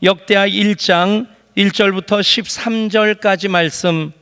역대하 1장 1절부터 13절까지 말씀,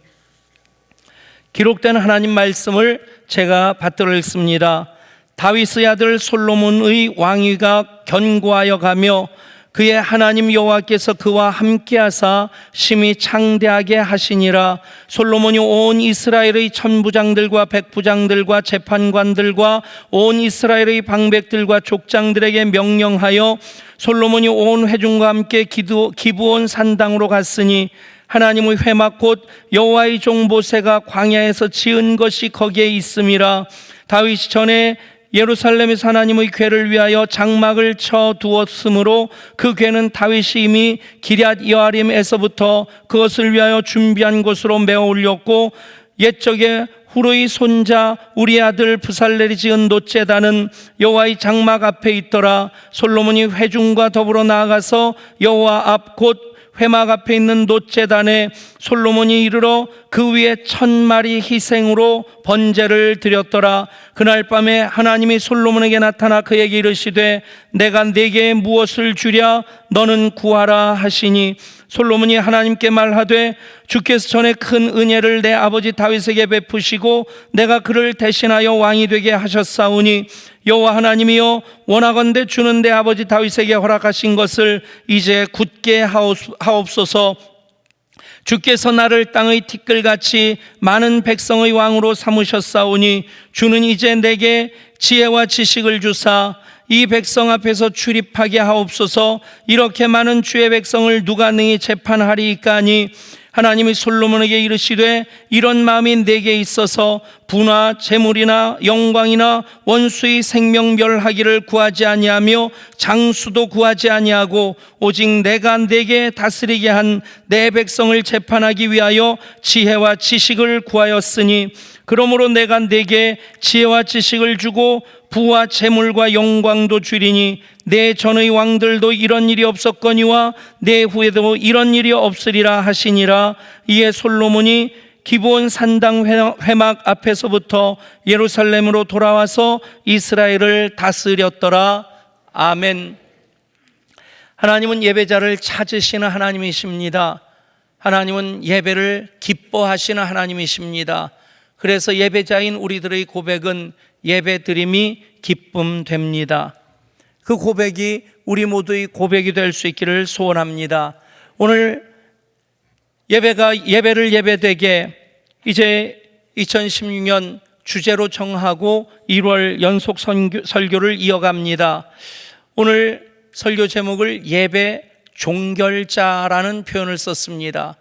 기록된 하나님 말씀을 제가 받들어 읽습니다. 다윗의 아들 솔로몬의 왕위가 견고하여 가며 그의 하나님 여호와께서 그와 함께하사 심히 창대하게 하시니라. 솔로몬이 온 이스라엘의 천부장들과 백부장들과 재판관들과 온 이스라엘의 방백들과 족장들에게 명령하여 솔로몬이 온 회중과 함께 기브온 산당으로 갔으니 하나님의 회막 곧 여호와의 종 모세가 광야에서 지은 것이 거기에 있음이라. 다윗이 전에 예루살렘에서 하나님의 궤를 위하여 장막을 쳐 두었으므로 그 궤는 다윗이 이미 기럇 여아림에서부터 그것을 위하여 준비한 곳으로 메어 올렸고, 옛적에 후르의 손자 우리 아들 부살렐이 지은 놋제단은 여호와의 장막 앞에 있더라. 솔로몬이 회중과 더불어 나아가서 여호와 앞 곧 회막 앞에 있는 놋제단에 솔로몬이 이르러 그 위에 1000마리 희생으로 번제를 드렸더라. 그날 밤에 하나님이 솔로몬에게 나타나 그에게 이르시되 내가 네게 무엇을 주랴? 너는 구하라 하시니 솔로몬이 하나님께 말하되 주께서 전에 큰 은혜를 내 아버지 다윗에게 베푸시고 내가 그를 대신하여 왕이 되게 하셨사오니 여호와 하나님이여 원하건대 주는 내 아버지 다윗에게 허락하신 것을 이제 굳게 하옵소서. 주께서 나를 땅의 티끌같이 많은 백성의 왕으로 삼으셨사오니 주는 이제 내게 지혜와 지식을 주사 이 백성 앞에서 출입하게 하옵소서. 이렇게 많은 주의 백성을 누가 능히 재판하리이까니 하나님이 솔로몬에게 이르시되 이런 마음이 내게 있어서 부나 재물이나 영광이나 원수의 생명 멸하기를 구하지 아니하며 장수도 구하지 아니하고 오직 내가 내게 다스리게 한 내 백성을 재판하기 위하여 지혜와 지식을 구하였으니 그러므로 내가 내게 지혜와 지식을 주고 부와 재물과 영광도 주리니 내 전의 왕들도 이런 일이 없었거니와 내 후에도 이런 일이 없으리라 하시니라. 이에 솔로몬이 기브온 산당 회막 앞에서부터 예루살렘으로 돌아와서 이스라엘을 다스렸더라. 아멘. 하나님은 예배자를 찾으시는 하나님이십니다. 하나님은 예배를 기뻐하시는 하나님이십니다. 그래서 예배자인 우리들의 고백은 예배드림이 기쁨됩니다. 그 고백이 우리 모두의 고백이 될 수 있기를 소원합니다. 오늘 예배를 예배되게 이제 2016년 주제로 정하고 1월 연속 설교를 이어갑니다. 오늘 설교 제목을 예배 종결자라는 표현을 썼습니다.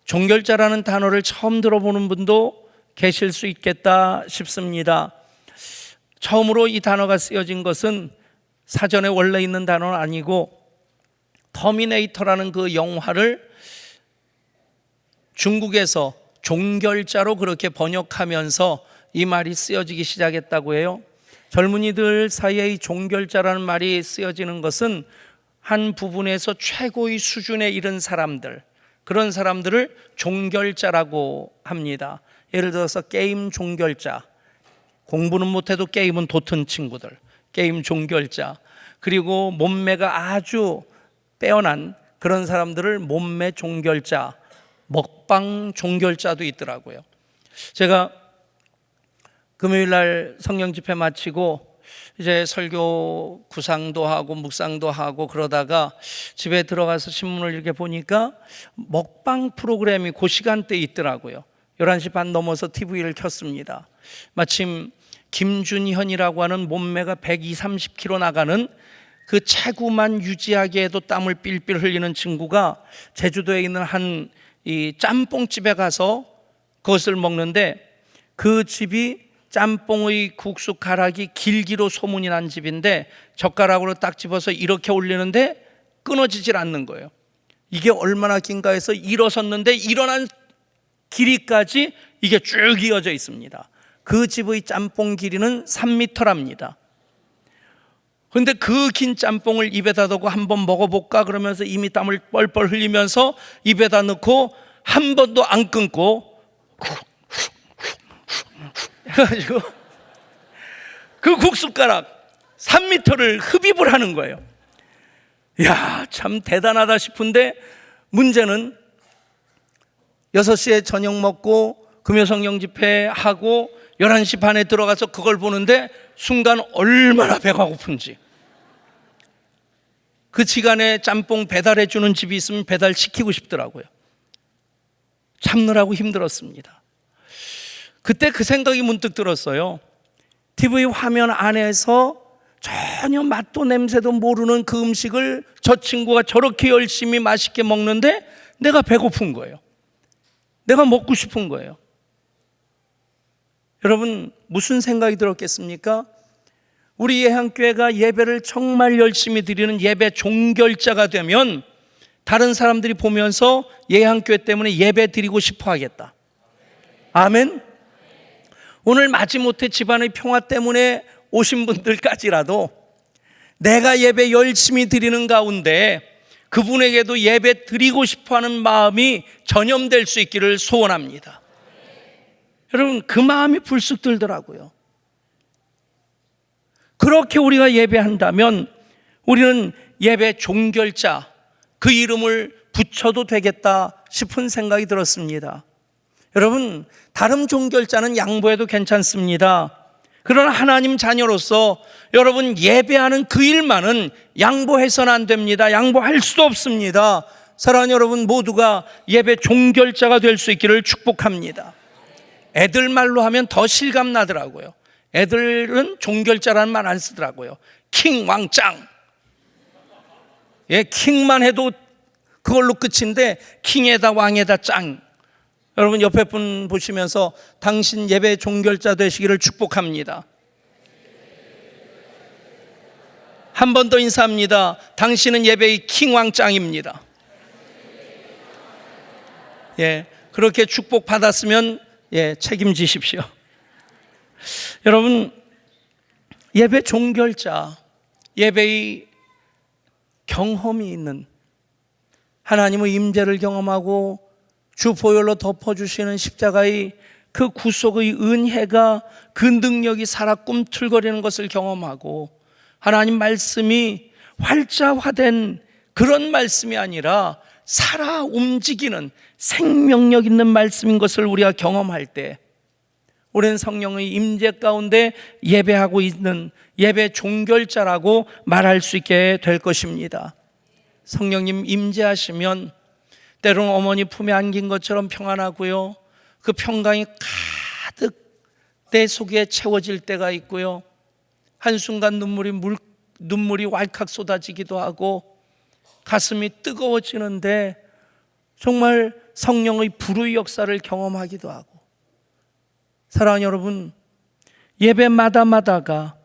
종결자라는 단어를 처음 들어보는 분도 계실 수 있겠다 싶습니다. 처음으로 이 단어가 쓰여진 것은 사전에 원래 있는 단어는 아니고 터미네이터라는 그 영화를 중국에서 종결자로 그렇게 번역하면서 이 말이 쓰여지기 시작했다고 해요. 젊은이들 사이에 이 종결자라는 말이 쓰여지는 것은 한 부분에서 최고의 수준에 이른 사람들, 그런 사람들을 종결자라고 합니다. 예를 들어서 게임 종결자, 공부는 못해도 게임은 돋은 친구들, 게임 종결자. 그리고 몸매가 아주 빼어난 그런 사람들을 몸매 종결자, 먹방 종결자도 있더라고요. 제가 금요일날 성령 집회 마치고 이제 설교 구상도 하고 묵상도 하고 그러다가 집에 들어가서 신문을 이렇게 보니까 먹방 프로그램이 그 시간대에 있더라고요. 11시 반 넘어서 TV를 켰습니다. 마침 김준현이라고 하는 몸매가 120, 30kg 나가는 그 체구만 유지하게 해도 땀을 삘삘 흘리는 친구가 제주도에 있는 한 이 짬뽕집에 가서 그것을 먹는데 그 집이 짬뽕의 국수 가락이 길기로 소문이 난 집인데 젓가락으로 딱 집어서 이렇게 올리는데 끊어지질 않는 거예요. 이게 얼마나 긴가 해서 일어섰는데 일어난 길이까지 이게 쭉 이어져 있습니다. 그 집의 짬뽕 길이는 3m랍니다. 그런데 그 긴 짬뽕을 입에다 넣고 한번 먹어볼까 그러면서 이미 땀을 뻘뻘 흘리면서 입에다 넣고 한 번도 안 끊고 해가지고 그 국숟가락 3m를 흡입을 하는 거예요. 야, 참 대단하다 싶은데 문제는 6시에 저녁 먹고 금요성령 집회하고 11시 반에 들어가서 그걸 보는데 순간 얼마나 배가 고픈지. 그 시간에 짬뽕 배달해 주는 집이 있으면 배달시키고 싶더라고요. 참느라고 힘들었습니다. 그때 그 생각이 문득 들었어요. TV 화면 안에서 전혀 맛도 냄새도 모르는 그 음식을 저 친구가 저렇게 열심히 맛있게 먹는데 내가 배고픈 거예요. 내가 먹고 싶은 거예요. 여러분, 무슨 생각이 들었겠습니까? 우리 예한교회가 예배를 정말 열심히 드리는 예배 종결자가 되면 다른 사람들이 보면서 예한교회 때문에 예배 드리고 싶어 하겠다. 아멘. 오늘 마지못해 집안의 평화 때문에 오신 분들까지라도 내가 예배 열심히 드리는 가운데 그분에게도 예배 드리고 싶어하는 마음이 전염될 수 있기를 소원합니다. 여러분, 그 마음이 불쑥 들더라고요. 그렇게 우리가 예배한다면 우리는 예배 종결자, 그 이름을 붙여도 되겠다 싶은 생각이 들었습니다. 여러분, 다른 종결자는 양보해도 괜찮습니다. 그러나 하나님 자녀로서 여러분, 예배하는 그 일만은 양보해서는 안 됩니다. 양보할 수도 없습니다. 사랑하는 여러분, 모두가 예배 종결자가 될 수 있기를 축복합니다. 애들 말로 하면 더 실감 나더라고요. 애들은 종결자라는 말 안 쓰더라고요. 킹, 왕짱. 예, 킹만 해도 그걸로 끝인데 킹에다 왕에다 짱. 여러분, 옆에 분 보시면서 당신 예배 종결자 되시기를 축복합니다. 한 번 더 인사합니다. 당신은 예배의 킹, 왕짱입니다. 예, 그렇게 축복 받았으면 책임지십시오. 여러분, 예배 종결자, 예배의 경험이 있는, 하나님의 임재를 경험하고 주 보혈로 덮어주시는 십자가의 그 구속의 은혜가, 그 능력이 살아 꿈틀거리는 것을 경험하고 하나님 말씀이 활자화된 그런 말씀이 아니라 살아 움직이는 생명력 있는 말씀인 것을 우리가 경험할 때 우리는 성령의 임재 가운데 예배하고 있는 예배 종결자라고 말할 수 있게 될 것입니다. 성령님 임재하시면 때로는 어머니 품에 안긴 것처럼 평안하고요, 그 평강이 가득 내 속에 채워질 때가 있고요, 한순간 눈물이 왈칵 쏟아지기도 하고 가슴이 뜨거워지는데 정말 성령의 불의 역사를 경험하기도 하고, 사랑하는 여러분, 예배마다가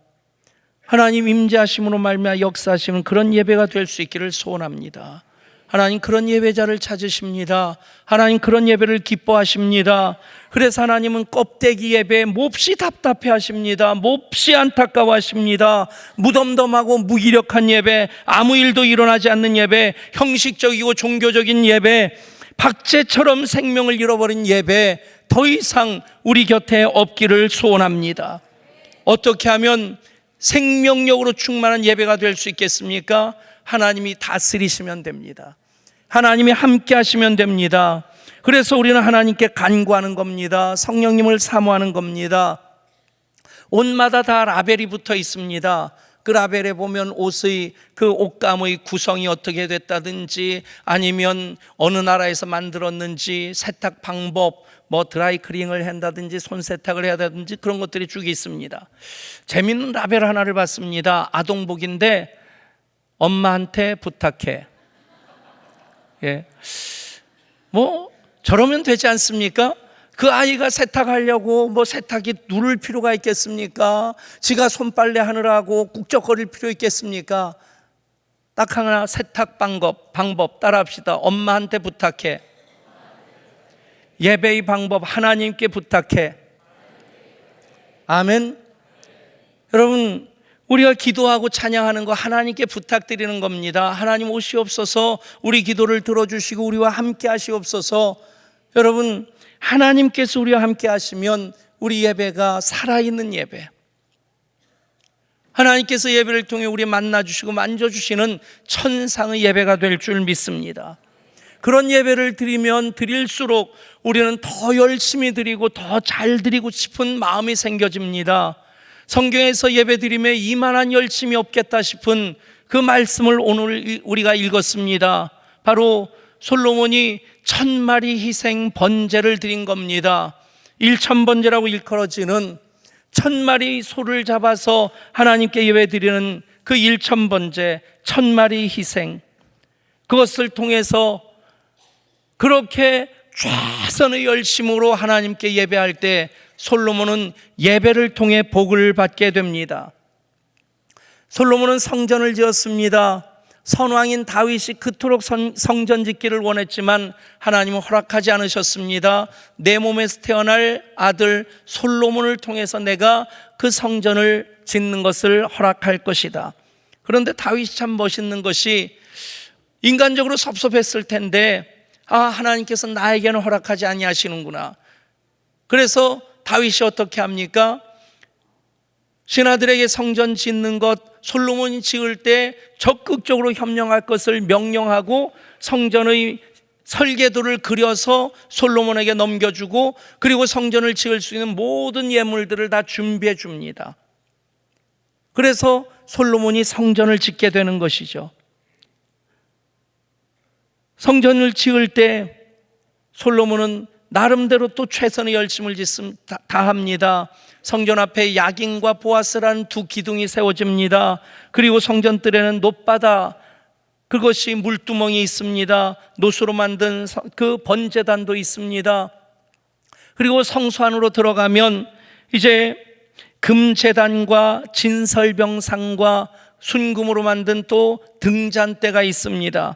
하나님 임재하심으로 말미암아 역사하시는 그런 예배가 될 수 있기를 소원합니다. 하나님 그런 예배자를 찾으십니다. 하나님 그런 예배를 기뻐하십니다. 그래서 하나님은 껍데기 예배 몹시 답답해 하십니다. 몹시 안타까워 하십니다. 무덤덤하고 무기력한 예배, 아무 일도 일어나지 않는 예배, 형식적이고 종교적인 예배, 박제처럼 생명을 잃어버린 예배, 더 이상 우리 곁에 없기를 소원합니다. 어떻게 하면 생명력으로 충만한 예배가 될 수 있겠습니까? 하나님이 다스리시면 됩니다. 하나님이 함께 하시면 됩니다. 그래서 우리는 하나님께 간구하는 겁니다. 성령님을 사모하는 겁니다. 옷마다 다 라벨이 붙어 있습니다. 그 라벨에 보면 옷의 그 옷감의 구성이 어떻게 됐다든지, 아니면 어느 나라에서 만들었는지, 세탁 방법, 드라이클링을 한다든지 손 세탁을 해야 되든지 그런 것들이 쭉 있습니다. 재밌는 라벨 하나를 봤습니다. 아동복인데 엄마한테 부탁해. 예, 저러면 되지 않습니까? 그 아이가 세탁하려고 세탁기 누를 필요가 있겠습니까? 지가 손빨래 하느라고 꾹적거릴 필요 있겠습니까? 딱 하나 세탁 방법 따라합시다. 엄마한테 부탁해. 예배의 방법 하나님께 부탁해. 아멘. 여러분, 우리가 기도하고 찬양하는 거 하나님께 부탁드리는 겁니다. 하나님 오시옵소서, 우리 기도를 들어주시고 우리와 함께 하시옵소서. 여러분, 하나님께서 우리와 함께 하시면 우리 예배가 살아있는 예배, 하나님께서 예배를 통해 우리 만나주시고 만져주시는 천상의 예배가 될 줄 믿습니다. 그런 예배를 드리면 드릴수록 우리는 더 열심히 드리고 더 잘 드리고 싶은 마음이 생겨집니다. 성경에서 예배 드림에 이만한 열심이 없겠다 싶은 그 말씀을 오늘 우리가 읽었습니다. 바로 솔로몬이 1000마리 희생 번제를 드린 겁니다. 1000번제라고 일컬어지는 1000마리 소를 잡아서 하나님께 예배 드리는 그 1000번제, 1000마리 희생, 그것을 통해서 그렇게 최선의 열심으로 하나님께 예배할 때 솔로몬은 예배를 통해 복을 받게 됩니다. 솔로몬은 성전을 지었습니다. 선왕인 다윗이 그토록 성전 짓기를 원했지만 하나님은 허락하지 않으셨습니다. 내 몸에서 태어날 아들 솔로몬을 통해서 내가 그 성전을 짓는 것을 허락할 것이다. 그런데 다윗이 참 멋있는 것이, 인간적으로 섭섭했을 텐데 하나님께서 나에게는 허락하지 아니하시는구나. 그래서 다윗이 어떻게 합니까? 신하들에게 성전 짓는 것, 솔로몬이 지을 때 적극적으로 협력할 것을 명령하고 성전의 설계도를 그려서 솔로몬에게 넘겨주고, 그리고 성전을 지을 수 있는 모든 예물들을 다 준비해 줍니다. 그래서 솔로몬이 성전을 짓게 되는 것이죠. 성전을 지을 때 솔로몬은 나름대로 또 최선의 열심을 다합니다. 성전 앞에 야긴과 보아스라는 두 기둥이 세워집니다. 그리고 성전뜰에는 놋바다, 그것이 물두멍이 있습니다. 놋으로 만든 그 번제단도 있습니다. 그리고 성소 안으로 들어가면 이제 금제단과 진설병상과 순금으로 만든 또 등잔대가 있습니다.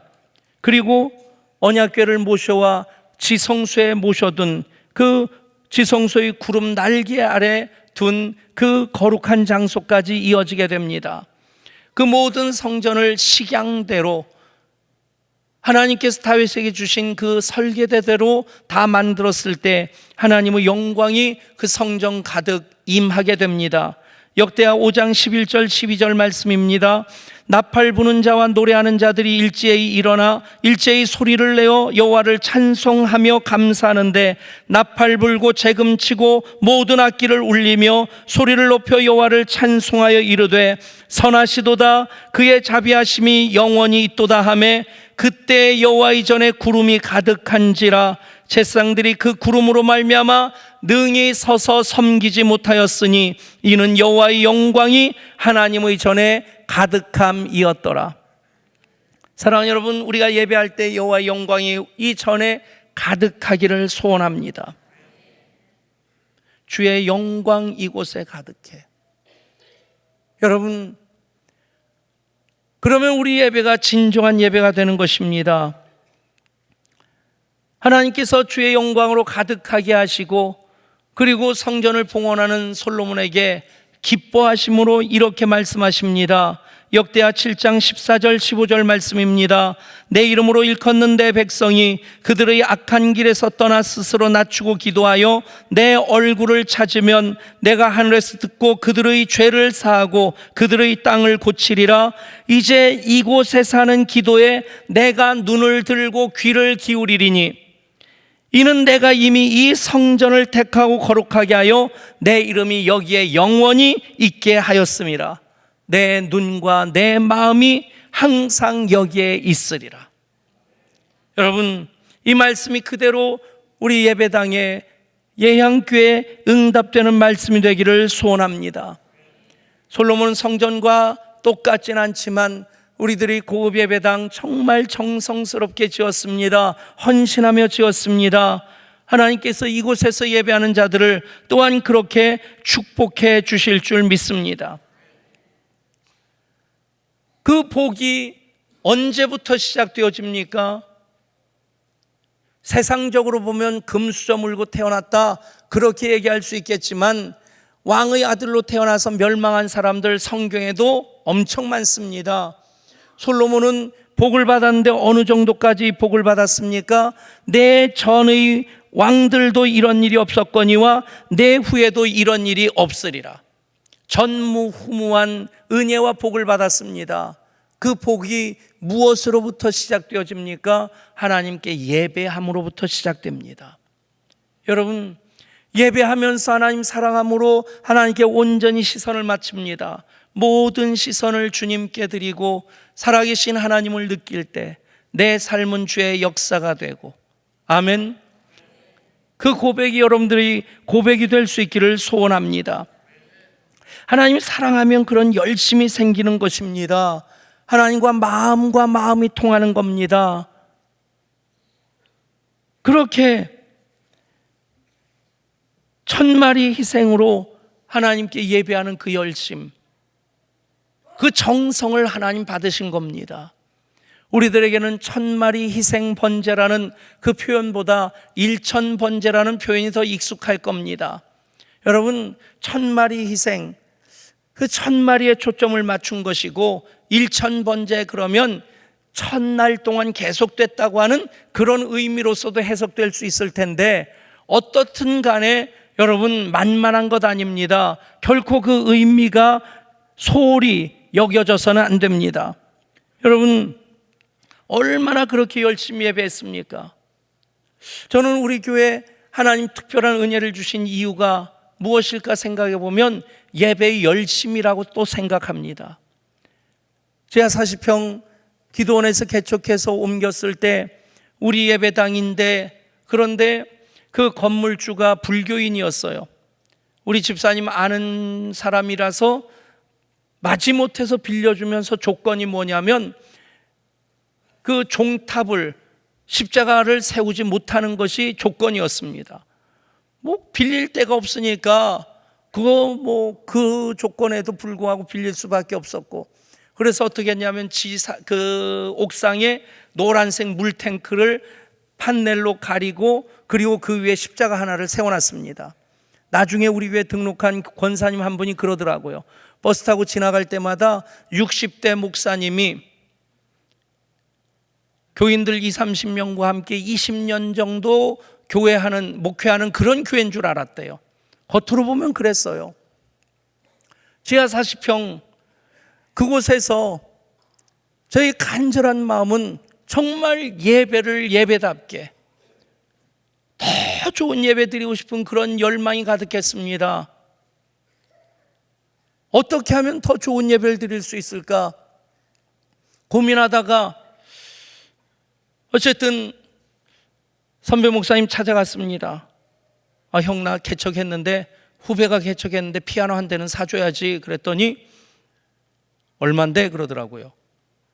그리고 언약궤를 모셔와 지성소에 모셔둔 그 지성소의 구름 날개 아래 둔 그 거룩한 장소까지 이어지게 됩니다. 그 모든 성전을 식양대로 하나님께서 다윗에게 주신 그 설계대대로 다 만들었을 때 하나님의 영광이 그 성전 가득 임하게 됩니다. 역대하 5장 11절 12절 말씀입니다. 나팔 부는 자와 노래하는 자들이 일제히 일어나 일제히 소리를 내어 여호와를 찬송하며 감사하는데, 나팔 불고 재금치고 모든 악기를 울리며 소리를 높여 여호와를 찬송하여 이르되, 선하시도다 그의 자비하심이 영원히 있도다 하매, 그때 여호와의 전에 구름이 가득한지라 제사장들이 그 구름으로 말미암아 능히 서서 섬기지 못하였으니 이는 여호와의 영광이 하나님의 전에 가득함이었더라. 사랑하는 여러분, 우리가 예배할 때 여호와의 영광이 이 전에 가득하기를 소원합니다. 주의 영광 이곳에 가득해. 여러분, 그러면 우리 예배가 진정한 예배가 되는 것입니다. 하나님께서 주의 영광으로 가득하게 하시고, 그리고 성전을 봉헌하는 솔로몬에게 기뻐하심으로 이렇게 말씀하십니다. 역대하 7장 14절 15절 말씀입니다. 내 이름으로 일컫는 내 백성이 그들의 악한 길에서 떠나 스스로 낮추고 기도하여 내 얼굴을 찾으면 내가 하늘에서 듣고 그들의 죄를 사하고 그들의 땅을 고치리라. 이제 이곳에 사는 기도에 내가 눈을 들고 귀를 기울이리니 이는 내가 이미 이 성전을 택하고 거룩하게 하여 내 이름이 여기에 영원히 있게 하였음이라. 내 눈과 내 마음이 항상 여기에 있으리라. 여러분, 이 말씀이 그대로 우리 예배당에 예향교회에 응답되는 말씀이 되기를 소원합니다. 솔로몬 성전과 똑같진 않지만 우리들이 고급 예배당 정말 정성스럽게 지었습니다. 헌신하며 지었습니다. 하나님께서 이곳에서 예배하는 자들을 또한 그렇게 축복해 주실 줄 믿습니다. 그 복이 언제부터 시작되어집니까? 세상적으로 보면 금수저 물고 태어났다, 그렇게 얘기할 수 있겠지만 왕의 아들로 태어나서 멸망한 사람들 성경에도 엄청 많습니다. 솔로몬은 복을 받았는데 어느 정도까지 복을 받았습니까? 내 전의 왕들도 이런 일이 없었거니와 내 후에도 이런 일이 없으리라. 전무후무한 은혜와 복을 받았습니다. 그 복이 무엇으로부터 시작되어집니까? 하나님께 예배함으로부터 시작됩니다. 여러분, 예배하면서 하나님 사랑함으로 하나님께 온전히 시선을 맞춥니다. 모든 시선을 주님께 드리고 살아계신 하나님을 느낄 때 내 삶은 주의 역사가 되고, 아멘. 그 고백이 여러분들이 고백이 될 수 있기를 소원합니다. 하나님 사랑하면 그런 열심이 생기는 것입니다. 하나님과 마음이 통하는 겁니다. 그렇게 천마리 희생으로 하나님께 예배하는 그 열심, 그 정성을 하나님 받으신 겁니다. 우리들에게는 천마리 희생 번제라는 그 표현보다 일천 번제라는 표현이 더 익숙할 겁니다. 여러분, 천마리 희생, 그 천마리에 초점을 맞춘 것이고, 일천 번제 그러면 천날 동안 계속됐다고 하는 그런 의미로서도 해석될 수 있을 텐데, 어떻든 간에 여러분 만만한 것 아닙니다. 결코 그 의미가 소홀히 여겨져서는 안 됩니다. 여러분, 얼마나 그렇게 열심히 예배했습니까? 저는 우리 교회 하나님 특별한 은혜를 주신 이유가 무엇일까 생각해 보면 예배의 열심이라고 또 생각합니다. 제가 40평 기도원에서 개척해서 옮겼을 때 우리 예배당인데, 그런데 그 건물주가 불교인이었어요. 우리 집사님 아는 사람이라서 마지못해서 빌려주면서 조건이 뭐냐면 그 종탑을, 십자가를 세우지 못하는 것이 조건이었습니다. 빌릴 데가 없으니까 그 조건에도 불구하고 빌릴 수밖에 없었고, 그래서 어떻게 했냐면 그 옥상에 노란색 물탱크를 판넬로 가리고, 그리고 그 위에 십자가 하나를 세워놨습니다. 나중에 우리 교회 등록한 권사님 한 분이 그러더라고요. 버스 타고 지나갈 때마다 60대 목사님이 교인들 20-30명과 함께 20년 정도 목회하는 그런 교회인 줄 알았대요. 겉으로 보면 그랬어요. 지하 40평 그곳에서 저희 간절한 마음은 정말 예배를 예배답게 더 좋은 예배 드리고 싶은 그런 열망이 가득했습니다. 어떻게 하면 더 좋은 예배를 드릴 수 있을까 고민하다가 어쨌든 선배 목사님 찾아갔습니다. 형, 나 개척했는데, 후배가 개척했는데 피아노 한 대는 사줘야지. 그랬더니 얼만데? 그러더라고요.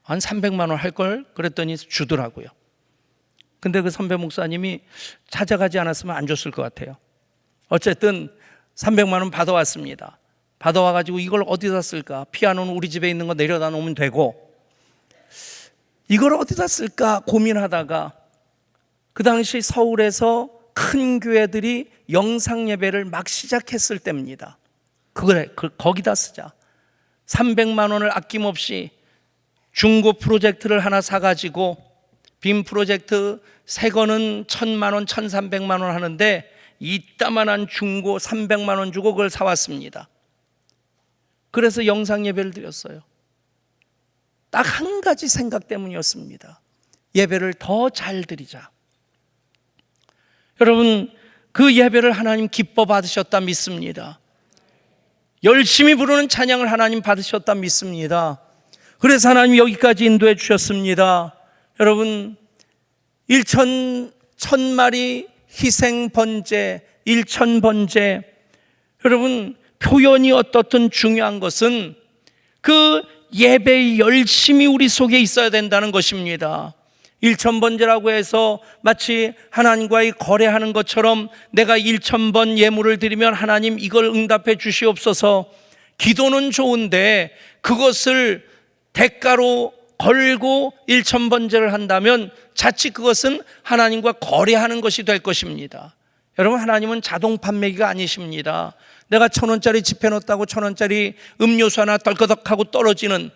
한 300만 원 할걸? 그랬더니 주더라고요. 근데 그 선배 목사님이 찾아가지 않았으면 안 줬을 것 같아요. 어쨌든 300만 원 받아왔습니다. 받아와가지고 이걸 어디다 쓸까? 피아노는 우리 집에 있는 거 내려다 놓으면 되고, 이걸 어디다 쓸까 고민하다가 그 당시 서울에서 큰 교회들이 영상 예배를 막 시작했을 때입니다. 거기다 쓰자. 300만 원을 아낌없이 중고 프로젝트를 하나 사가지고, 빔 프로젝트 새 거는 1000만 원, 1300만 원 하는데 이따만한 중고 300만 원 주고 그걸 사왔습니다. 그래서 영상 예배를 드렸어요. 딱 한 가지 생각 때문이었습니다. 예배를 더 잘 드리자. 여러분, 그 예배를 하나님 기뻐 받으셨다 믿습니다. 열심히 부르는 찬양을 하나님 받으셨다 믿습니다. 그래서 하나님 여기까지 인도해 주셨습니다. 여러분, 천마리 희생 번제, 일천 번제, 여러분 표현이 어떻든 중요한 것은 그 예배의 열심이 우리 속에 있어야 된다는 것입니다. 일천번제라고 해서 마치 하나님과의 거래하는 것처럼 내가 1000번 예물을 드리면 하나님 이걸 응답해 주시옵소서, 기도는 좋은데 그것을 대가로 걸고 1000번제를 한다면 자칫 그것은 하나님과 거래하는 것이 될 것입니다. 여러분, 하나님은 자동 판매기가 아니십니다. 내가 1000원짜리 지폐 넣었다고 1000원짜리 음료수 하나 떨거덕하고 떨어지는,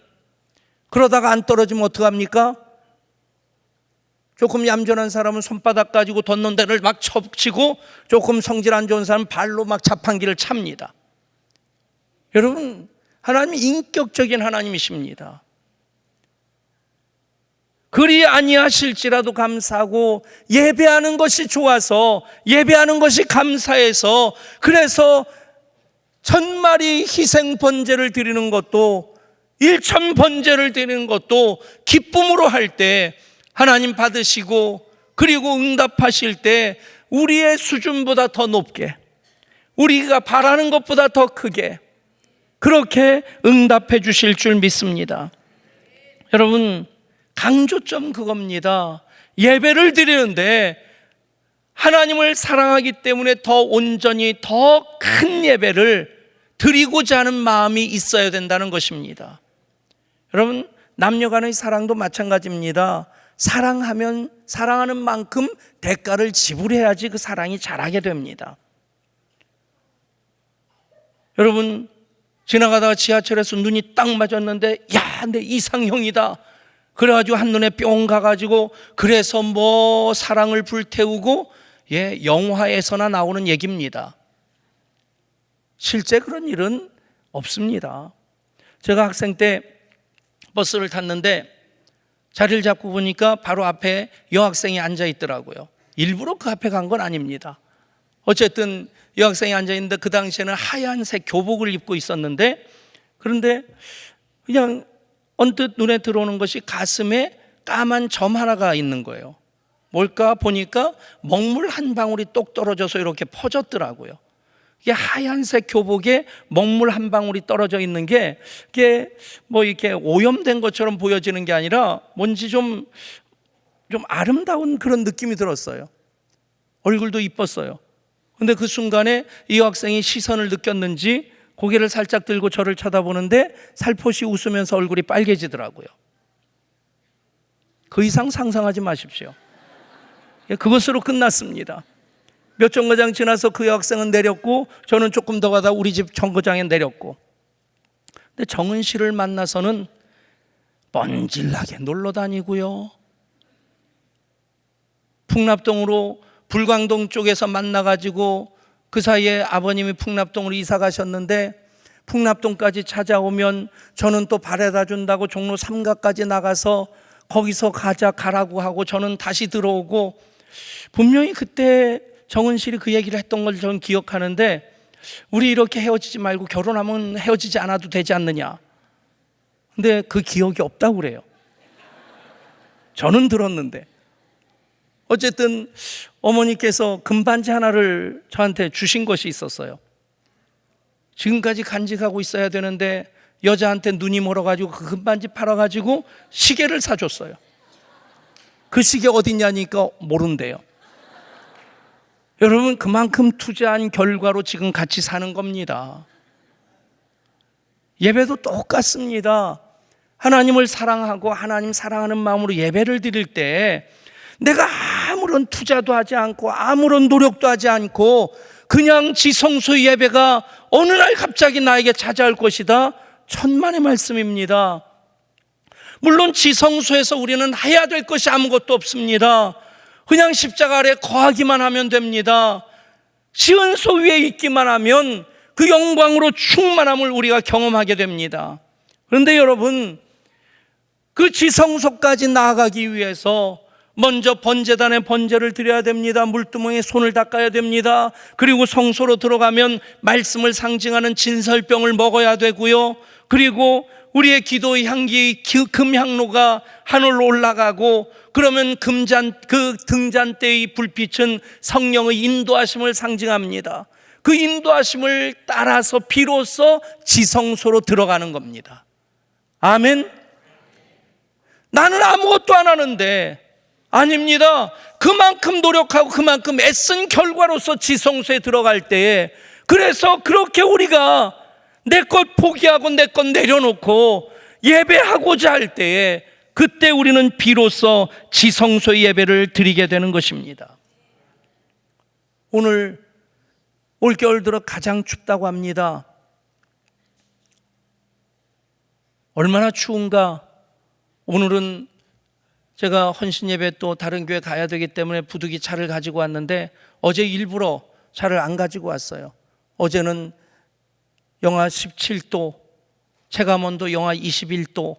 그러다가 안 떨어지면 어떡합니까? 조금 얌전한 사람은 손바닥 가지고 덧놓은 데를 막 쳐치고, 조금 성질 안 좋은 사람은 발로 막 자판기를 찹니다. 여러분, 하나님이 인격적인 하나님이십니다. 그리 아니하실지라도 감사하고 예배하는 것이 좋아서, 예배하는 것이 감사해서, 그래서 1000마리 희생 번제를 드리는 것도, 1000 번제를 드리는 것도 기쁨으로 할 때 하나님 받으시고, 그리고 응답하실 때 우리의 수준보다 더 높게, 우리가 바라는 것보다 더 크게 그렇게 응답해 주실 줄 믿습니다. 여러분, 강조점 그겁니다. 예배를 드리는데 하나님을 사랑하기 때문에 더 온전히 더 큰 예배를 드리고자 하는 마음이 있어야 된다는 것입니다. 여러분, 남녀 간의 사랑도 마찬가지입니다. 사랑하면 사랑하는 만큼 대가를 지불해야지 그 사랑이 자라게 됩니다. 여러분, 지나가다가 지하철에서 눈이 딱 맞았는데, 야, 내 이상형이다. 그래가지고 한눈에 뿅 가가지고, 그래서 뭐 사랑을 불태우고, 영화에서나 나오는 얘기입니다. 실제 그런 일은 없습니다. 제가 학생 때 버스를 탔는데 자리를 잡고 보니까 바로 앞에 여학생이 앉아 있더라고요. 일부러 그 앞에 간 건 아닙니다. 어쨌든 여학생이 앉아 있는데 그 당시에는 하얀색 교복을 입고 있었는데, 그런데 그냥 언뜻 눈에 들어오는 것이 가슴에 까만 점 하나가 있는 거예요. 뭘까 보니까 먹물 한 방울이 똑 떨어져서 이렇게 퍼졌더라고요. 이게 하얀색 교복에 먹물 한 방울이 떨어져 있는 게, 이게 뭐 이렇게 오염된 것처럼 보여지는 게 아니라 뭔지 좀 아름다운 그런 느낌이 들었어요. 얼굴도 이뻤어요. 근데 그 순간에 이 학생이 시선을 느꼈는지 고개를 살짝 들고 저를 쳐다보는데 살포시 웃으면서 얼굴이 빨개지더라고요. 그 이상 상상하지 마십시오. 그것으로 끝났습니다. 몇 정거장 지나서 그 여학생은 내렸고, 저는 조금 더 가다 우리 집 정거장에 내렸고, 근데 정은 씨를 만나서는 뻔질나게 놀러 다니고요, 풍납동으로 불광동 쪽에서 만나가지고 그 사이에 아버님이 풍납동으로 이사 가셨는데, 풍납동까지 찾아오면 저는 또 바래다 준다고 종로 3가까지 나가서 거기서 가라고 하고 저는 다시 들어오고, 분명히 그때 정은실이 그 얘기를 했던 걸 저는 기억하는데, 우리 이렇게 헤어지지 말고 결혼하면 헤어지지 않아도 되지 않느냐. 근데 그 기억이 없다고 그래요. 저는 들었는데. 어쨌든 어머니께서 금반지 하나를 저한테 주신 것이 있었어요. 지금까지 간직하고 있어야 되는데 여자한테 눈이 멀어가지고 그 금반지 팔아가지고 시계를 사줬어요. 그 시계 어딨냐니까 모른대요. 여러분, 그만큼 투자한 결과로 지금 같이 사는 겁니다. 예배도 똑같습니다. 하나님을 사랑하고 하나님 사랑하는 마음으로 예배를 드릴 때 내가 아무런 투자도 하지 않고 아무런 노력도 하지 않고 그냥 지성소의 예배가 어느 날 갑자기 나에게 찾아올 것이다. 천만의 말씀입니다. 물론 지성소에서 우리는 해야 될 것이 아무것도 없습니다. 그냥 십자가 아래 거하기만 하면 됩니다. 시은소 위에 있기만 하면 그 영광으로 충만함을 우리가 경험하게 됩니다. 그런데 여러분, 그 지성소까지 나아가기 위해서 먼저 번제단에 번제를 드려야 됩니다. 물두멍에 손을 닦아야 됩니다. 그리고 성소로 들어가면 말씀을 상징하는 진설병을 먹어야 되고요. 그리고 우리의 기도의 향기, 금향로가 하늘로 올라가고, 그러면 그 등잔대의 불빛은 성령의 인도하심을 상징합니다. 그 인도하심을 따라서 비로소 지성소로 들어가는 겁니다. 아멘. 나는 아무것도 안 하는데, 아닙니다. 그만큼 노력하고 그만큼 애쓴 결과로서 지성소에 들어갈 때에, 그래서 그렇게 우리가 내 것 포기하고 내 것 내려놓고 예배하고자 할 때에, 그때 우리는 비로소 지성소의 예배를 드리게 되는 것입니다. 오늘 올겨울 들어 가장 춥다고 합니다. 얼마나 추운가. 오늘은 제가 헌신 예배 또 다른 교회 가야 되기 때문에 부득이 차를 가지고 왔는데, 어제 일부러 차를 안 가지고 왔어요. 어제는 영하 17도, 체감온도 영하 21도.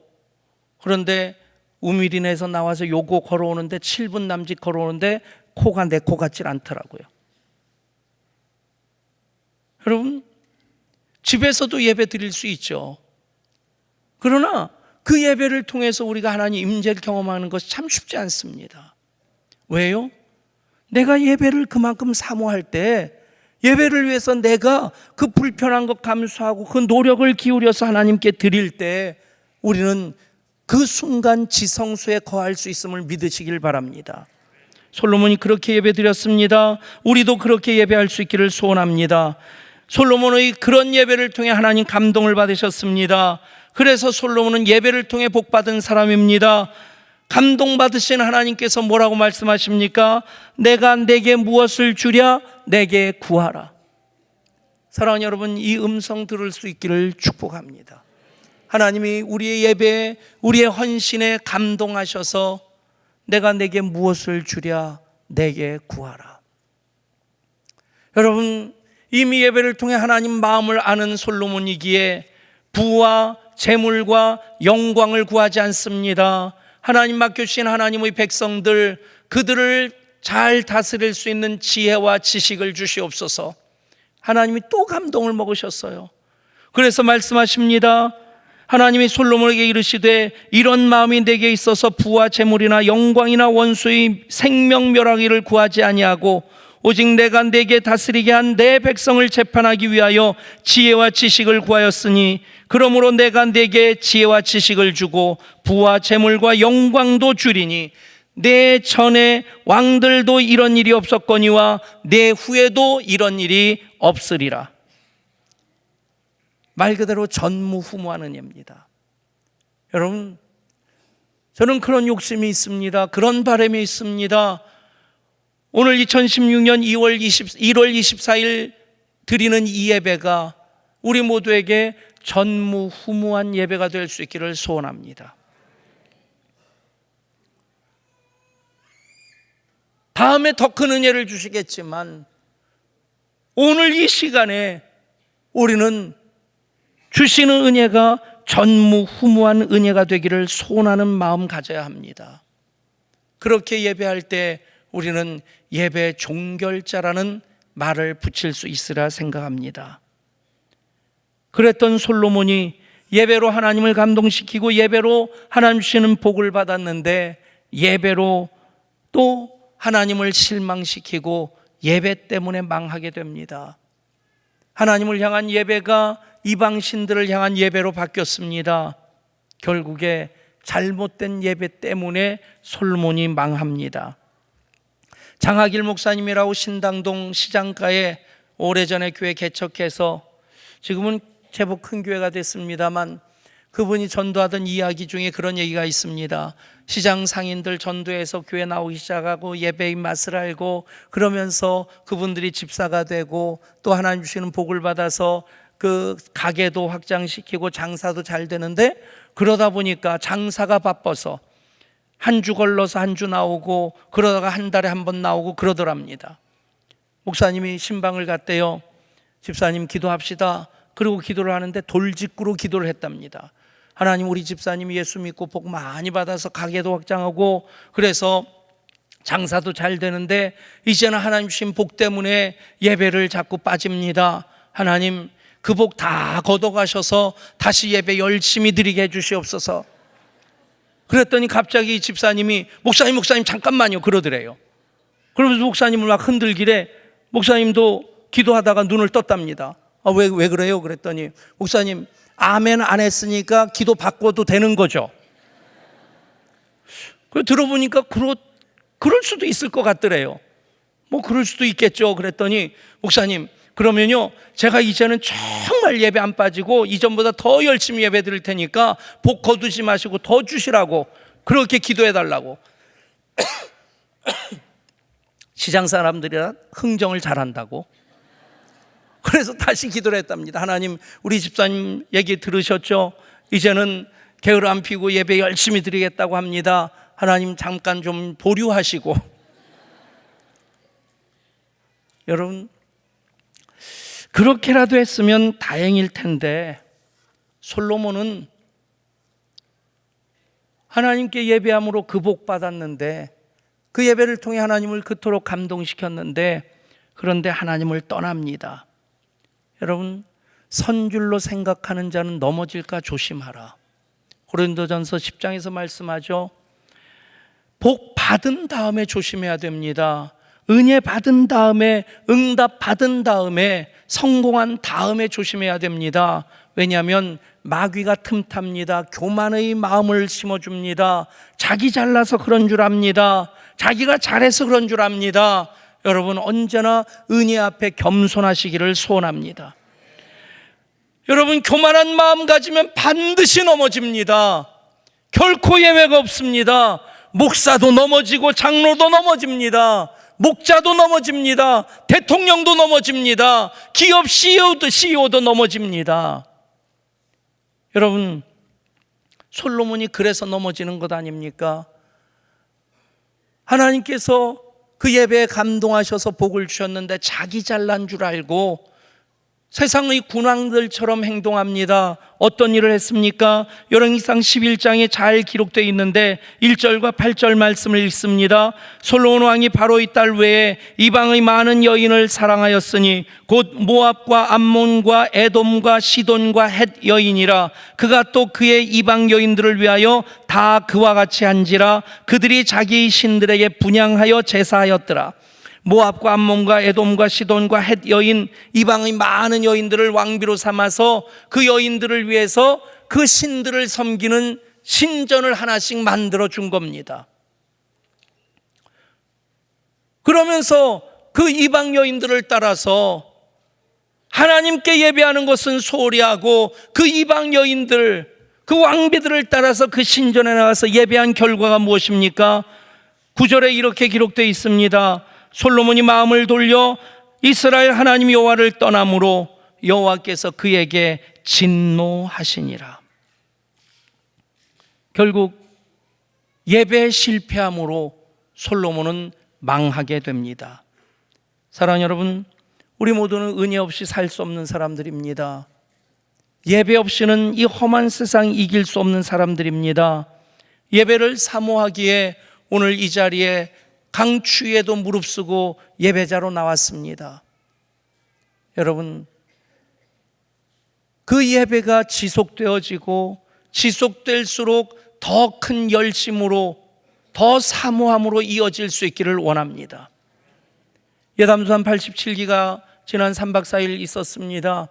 그런데 우미린에서 나와서 요거 걸어오는데 7분 남짓 걸어오는데 코가 내 코 같질 않더라고요. 여러분, 집에서도 예배 드릴 수 있죠. 그러나 그 예배를 통해서 우리가 하나님 임재를 경험하는 것이 참 쉽지 않습니다. 왜요? 내가 예배를 그만큼 사모할 때 예배를 위해서 내가 그 불편한 것 감수하고 그 노력을 기울여서 하나님께 드릴 때 우리는 그 순간 지성소에 거할 수 있음을 믿으시길 바랍니다. 솔로몬이 그렇게 예배 드렸습니다. 우리도 그렇게 예배할 수 있기를 소원합니다. 솔로몬의 그런 예배를 통해 하나님 감동을 받으셨습니다. 그래서 솔로몬은 예배를 통해 복받은 사람입니다. 감동받으신 하나님께서 뭐라고 말씀하십니까? 내가 내게 무엇을 주랴? 내게 구하라. 사랑하는 여러분, 이 음성 들을 수 있기를 축복합니다. 하나님이 우리의 예배에, 우리의 헌신에 감동하셔서 내가 내게 무엇을 주랴? 내게 구하라. 여러분, 이미 예배를 통해 하나님 마음을 아는 솔로몬이기에 부와 재물과 영광을 구하지 않습니다. 하나님 맡겨주신 하나님의 백성들, 그들을 잘 다스릴 수 있는 지혜와 지식을 주시옵소서. 하나님이 또 감동을 먹으셨어요. 그래서 말씀하십니다. 하나님이 솔로몬에게 이르시되 이런 마음이 내게 있어서 부와 재물이나 영광이나 원수의 생명멸하기를 구하지 아니하고 오직 내가 내게 다스리게 한 내 백성을 재판하기 위하여 지혜와 지식을 구하였으니 그러므로 내가 내게 지혜와 지식을 주고 부와 재물과 영광도 주리니 내 전에 왕들도 이런 일이 없었거니와 내 후에도 이런 일이 없으리라. 말 그대로 전무후무하는 예입니다. 여러분, 저는 그런 욕심이 있습니다. 그런 바람이 있습니다. 오늘 2016년 1월 24일 드리는 이 예배가 우리 모두에게 전무후무한 예배가 될 수 있기를 소원합니다. 다음에 더 큰 은혜를 주시겠지만 오늘 이 시간에 우리는 주시는 은혜가 전무후무한 은혜가 되기를 소원하는 마음 가져야 합니다. 그렇게 예배할 때 우리는 예배 종결자라는 말을 붙일 수 있으라 생각합니다. 그랬던 솔로몬이 예배로 하나님을 감동시키고 예배로 하나님 주시는 복을 받았는데 예배로 또 하나님을 실망시키고 예배 때문에 망하게 됩니다. 하나님을 향한 예배가 이방신들을 향한 예배로 바뀌었습니다. 결국에 잘못된 예배 때문에 솔로몬이 망합니다. 장하길 목사님이라고 신당동 시장가에 오래전에 교회 개척해서 지금은 제법 큰 교회가 됐습니다만 그분이 전도하던 이야기 중에 그런 얘기가 있습니다. 시장 상인들 전도해서 교회 나오기 시작하고 예배의 맛을 알고 그러면서 그분들이 집사가 되고 또 하나님 주시는 복을 받아서 그 가게도 확장시키고 장사도 잘 되는데 그러다 보니까 장사가 바빠서 한 주 걸러서 한 주 나오고 그러다가 한 달에 한 번 나오고 그러더랍니다. 목사님이 신방을 갔대요. 집사님 기도합시다. 그리고 기도를 하는데 돌직구로 기도를 했답니다. 하나님, 우리 집사님이 예수 믿고 복 많이 받아서 가게도 확장하고 그래서 장사도 잘 되는데 이제는 하나님 주신 복 때문에 예배를 자꾸 빠집니다. 하나님, 그 복 다 걷어가셔서 다시 예배 열심히 드리게 해주시옵소서. 그랬더니 갑자기 집사님이 목사님 잠깐만요 그러더래요. 그러면서 목사님을 막 흔들기래 목사님도 기도하다가 눈을 떴답니다. 왜 그래요? 그랬더니 목사님, 아멘 안 했으니까 기도 바꿔도 되는 거죠. 들어보니까 그럴 수도 있을 것 같더래요. 뭐 그럴 수도 있겠죠. 그랬더니 목사님, 그러면요 제가 이제는 정말 예배 안 빠지고 이전보다 더 열심히 예배 드릴 테니까 복 거두지 마시고 더 주시라고 그렇게 기도해 달라고. 시장 사람들이라 흥정을 잘한다고 그래서 다시 기도를 했답니다. 하나님, 우리 집사님 얘기 들으셨죠? 이제는 게으름 안 피고 예배 열심히 드리겠다고 합니다. 하나님 잠깐 좀 보류하시고. 여러분, 그렇게라도 했으면 다행일 텐데 솔로몬은 하나님께 예배함으로 그 복 받았는데, 그 예배를 통해 하나님을 그토록 감동시켰는데, 그런데 하나님을 떠납니다. 여러분, 선줄로 생각하는 자는 넘어질까 조심하라. 고린도전서 10장에서 말씀하죠. 복 받은 다음에 조심해야 됩니다. 은혜 받은 다음에, 응답 받은 다음에, 성공한 다음에 조심해야 됩니다. 왜냐하면 마귀가 틈탑니다. 교만의 마음을 심어줍니다. 자기 잘나서 그런 줄 압니다. 자기가 잘해서 그런 줄 압니다. 여러분, 언제나 은혜 앞에 겸손하시기를 소원합니다. 여러분, 교만한 마음 가지면 반드시 넘어집니다. 결코 예외가 없습니다. 목사도 넘어지고 장로도 넘어집니다. 목자도 넘어집니다. 대통령도 넘어집니다. 기업 CEO도 넘어집니다. 여러분, 솔로몬이 그래서 넘어지는 것 아닙니까? 하나님께서 그 예배에 감동하셔서 복을 주셨는데 자기 잘난 줄 알고 세상의 군왕들처럼 행동합니다. 어떤 일을 했습니까? 열왕기상 11장에 잘 기록되어 있는데 1절과 8절 말씀을 읽습니다. 솔로몬 왕이 바로의 딸 외에 이방의 많은 여인을 사랑하였으니 곧 모압과 암몬과 에돔과 시돈과 헷 여인이라. 그가 또 그의 이방 여인들을 위하여 다 그와 같이 한지라. 그들이 자기 신들에게 분향하여 제사하였더라. 모압과 암몬과 에돔과 시돈과 헷 여인, 이방의 많은 여인들을 왕비로 삼아서 그 여인들을 위해서 그 신들을 섬기는 신전을 하나씩 만들어 준 겁니다. 그러면서 그 이방 여인들을 따라서 하나님께 예배하는 것은 소홀히 하고, 그 이방 여인들, 그 왕비들을 따라서 그 신전에 나가서 예배한 결과가 무엇입니까? 9절에 이렇게 기록되어 있습니다. 솔로몬이 마음을 돌려 이스라엘 하나님 여호와를 떠남으로 여호와께서 그에게 진노하시니라. 결국 예배에 실패함으로 솔로몬은 망하게 됩니다. 사랑하는 여러분, 우리 모두는 은혜 없이 살 수 없는 사람들입니다. 예배 없이는 이 험한 세상 이길 수 없는 사람들입니다. 예배를 사모하기에 오늘 이 자리에 강추위에도 무릅쓰고 예배자로 나왔습니다. 여러분, 그 예배가 지속되어지고 지속될수록 더 큰 열심으로, 더 사모함으로 이어질 수 있기를 원합니다. 예담수산 87기가 지난 3박 4일 있었습니다.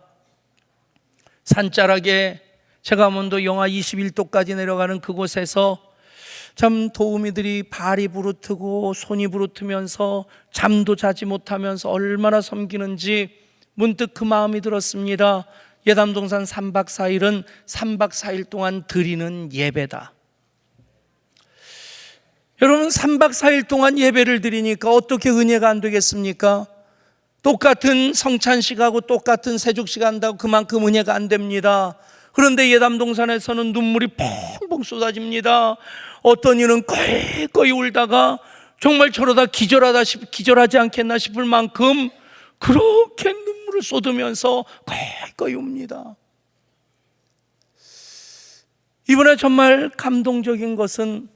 산자락에 체감온도 영하 21도까지 내려가는 그곳에서 참 도우미들이 발이 부르트고 손이 부르트면서 잠도 자지 못하면서 얼마나 섬기는지 문득 그 마음이 들었습니다. 예담동산 3박 4일은 3박 4일 동안 드리는 예배다. 여러분, 3박 4일 동안 예배를 드리니까 어떻게 은혜가 안 되겠습니까? 똑같은 성찬식하고 똑같은 세죽식 한다고 그만큼 은혜가 안 됩니다. 그런데 예담동산에서는 눈물이 펑펑 쏟아집니다. 어떤 이는 꺼이 울다가 정말 저러다 기절하지 않겠나 싶을 만큼 그렇게 눈물을 쏟으면서 꺼이 웁니다. 이번에 정말 감동적인 것은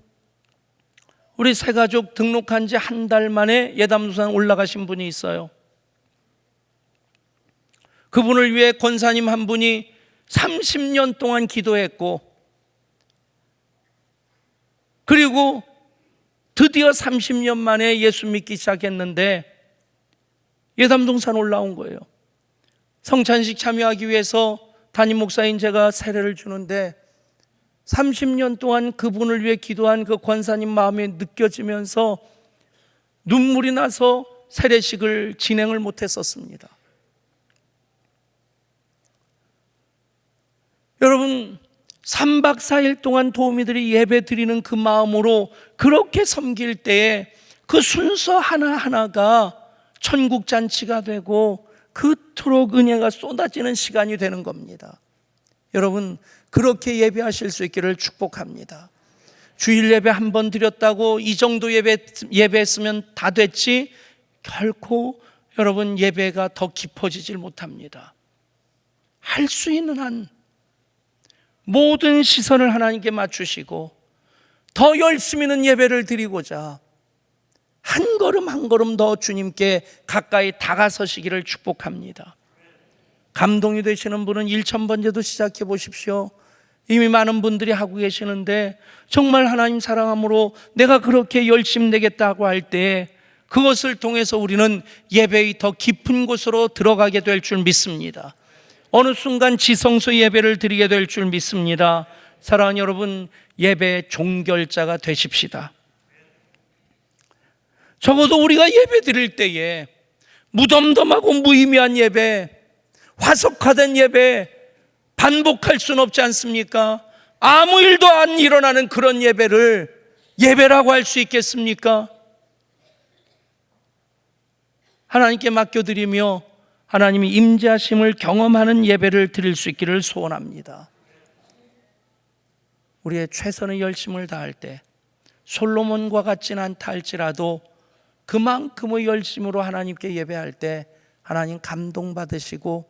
우리 새가족 등록한 지 한 달 만에 예담동산 올라가신 분이 있어요. 그분을 위해 권사님 한 분이 30년 동안 기도했고, 그리고 드디어 30년 만에 예수 믿기 시작했는데 예담동산 올라온 거예요. 성찬식 참여하기 위해서 담임 목사인 제가 세례를 주는데 30년 동안 그분을 위해 기도한 그 권사님 마음에 느껴지면서 눈물이 나서 세례식을 진행을 못했었습니다. 여러분, 3박 4일 동안 도우미들이 예배 드리는 그 마음으로 그렇게 섬길 때에 그 순서 하나하나가 천국잔치가 되고 그토록 은혜가 쏟아지는 시간이 되는 겁니다. 여러분, 그렇게 예배하실 수 있기를 축복합니다. 주일 예배 한 번 드렸다고 이 정도 예배했으면 다 됐지? 결코 여러분, 예배가 더 깊어지질 못합니다. 할 수 있는 한 모든 시선을 하나님께 맞추시고 더 열심히는 예배를 드리고자 한 걸음 한 걸음 더 주님께 가까이 다가서시기를 축복합니다. 감동이 되시는 분은 1000번제도 시작해 보십시오. 이미 많은 분들이 하고 계시는데 정말 하나님 사랑함으로 내가 그렇게 열심히 내겠다고 할 때 그것을 통해서 우리는 예배의 더 깊은 곳으로 들어가게 될 줄 믿습니다. 어느 순간 지성소 예배를 드리게 될 줄 믿습니다. 사랑하는 여러분, 예배 종결자가 되십시다. 적어도 우리가 예배 드릴 때에 무덤덤하고 무의미한 예배, 화석화된 예배 반복할 수는 없지 않습니까? 아무 일도 안 일어나는 그런 예배를 예배라고 할 수 있겠습니까? 하나님께 맡겨드리며 하나님이 임재하심을 경험하는 예배를 드릴 수 있기를 소원합니다. 우리의 최선의 열심을 다할 때 솔로몬과 같지는 않다 할지라도 그만큼의 열심으로 하나님께 예배할 때 하나님 감동받으시고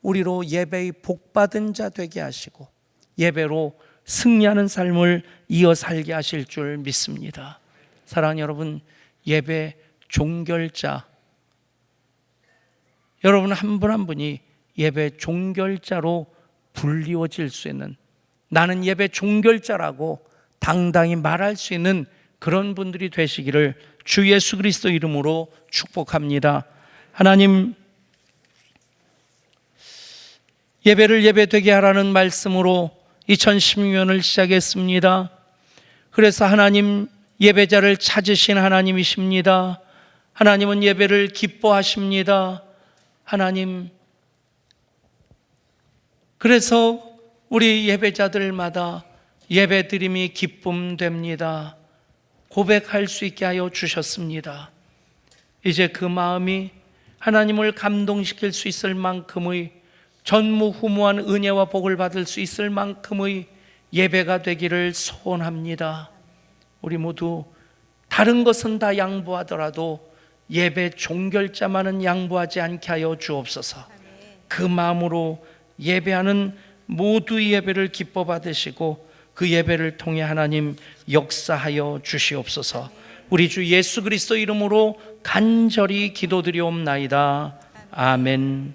우리로 예배의 복받은 자 되게 하시고 예배로 승리하는 삶을 이어 살게 하실 줄 믿습니다. 사랑하는 여러분, 예배 종결자, 여러분 한 분 한 분이 예배 종결자로 불리워질 수 있는, 나는 예배 종결자라고 당당히 말할 수 있는 그런 분들이 되시기를 주 예수 그리스도 이름으로 축복합니다. 하나님, 예배를 예배되게 하라는 말씀으로 2016년을 시작했습니다. 그래서 하나님, 예배자를 찾으신 하나님이십니다. 하나님은 예배를 기뻐하십니다. 하나님, 그래서 우리 예배자들마다 예배드림이 기쁨됩니다. 고백할 수 있게 하여 주셨습니다. 이제 그 마음이 하나님을 감동시킬 수 있을 만큼의 전무후무한 은혜와 복을 받을 수 있을 만큼의 예배가 되기를 소원합니다. 우리 모두 다른 것은 다 양보하더라도 예배 종결자만은 양보하지 않게 하여 주옵소서. 그 마음으로 예배하는 모두의 예배를 기뻐 받으시고 그 예배를 통해 하나님 역사하여 주시옵소서. 우리 주 예수 그리스도 이름으로 간절히 기도드리옵나이다. 아멘.